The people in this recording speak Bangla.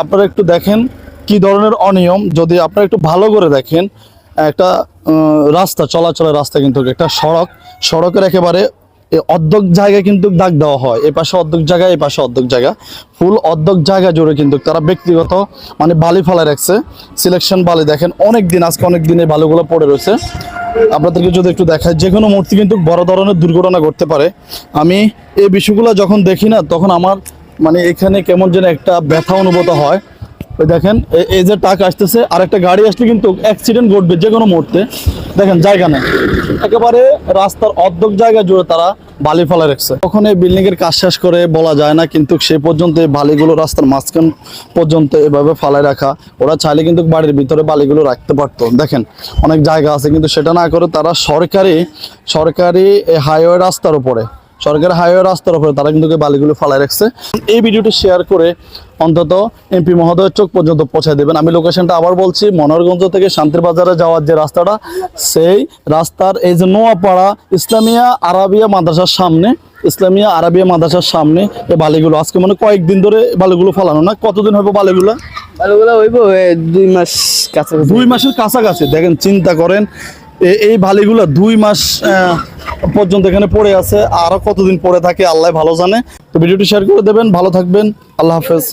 আপনারা একটু দেখেন কি ধরনের অনিয়ম। যদি আপনারা একটু ভালো করে দেখেন, একটা রাস্তা, চলাচলের রাস্তা, কিন্তু একটা সড়কের একেবারে অর্ধেক জায়গায় কিন্তু দাগ দেওয়া হয়। এ পাশে অর্ধেক জায়গা, এই পাশে অর্ধেক জায়গা, ফুল অর্ধেক জায়গা জুড়ে কিন্তু তারা ব্যক্তিগত মানে বালি ফেলায় রাখছে। সিলেকশন বালি দেখেন, আজকে অনেক দিন এই বালুগুলো পড়ে রয়েছে। আপনাদেরকে যদি একটু দেখায়, যে কোনো মুহূর্তে কিন্তু বড় ধরনের দুর্ঘটনা ঘটতে পারে। আমি এই বিষয়গুলো যখন দেখি না, তখন আমার মানে এখানে কেমন যেন একটা ব্যথা অনুভূত হয়। ওই দেখেন, এই যে ট্রাক আসতেছে, আর একটা গাড়ি আসলে কিন্তু অ্যাক্সিডেন্ট ঘটবে যে কোনো মুহূর্তে। দেখেন জায়গা নেই, একেবারে রাস্তার অর্ধেক জায়গা জুড়ে তারা বালি ফেলা রাখছে। তখন এই বিল্ডিং এর কাজ শেষ করে বলা যায় না, কিন্তু সে পর্যন্ত এই বালিগুলো রাস্তার মাঝখান পর্যন্ত এভাবে ফালাই রাখা। ওরা চাইলে কিন্তু বাড়ির ভিতরে বালিগুলো রাখতে পারতো। দেখেন অনেক জায়গা আছে, কিন্তু সেটা না করে তারা সরকারি হাইওয়ে রাস্তার উপরে তারা কিন্তু বালিগুলো ফালাই রাখছে। এই ভিডিওটি শেয়ার করে অন্তত এমপি মহোদয়ের চোখ পর্যন্ত পৌঁছায় দেবেন। আমি লোকেশনটা আবার বলছি, মনোহরগঞ্জ থেকে শান্তির বাজারে যাওয়ার যে রাস্তাটা, সেই রাস্তার এই যে নোয়াপাড়া ইসলামিয়া আরাবিয়া মাদ্রাসার সামনে এই বালিগুলো আজকে মানে কয়েকদিন ধরে বালিগুলো ফালানো। না কতদিন হবে বালিগুলো হইব 2 মাস কাছাকাছি। 2 মাসের কাছাকাছি। দেখেন, চিন্তা করেন, এই বালিগুলো 2 মাস পর্যন্ত এখানে পড়ে আছে। আরো কতদিন পড়ে থাকে আল্লাহ ভালো জানে। তো ভিডিওটি শেয়ার করে দেবেন। ভালো থাকবেন, আল্লাহ হাফেজ।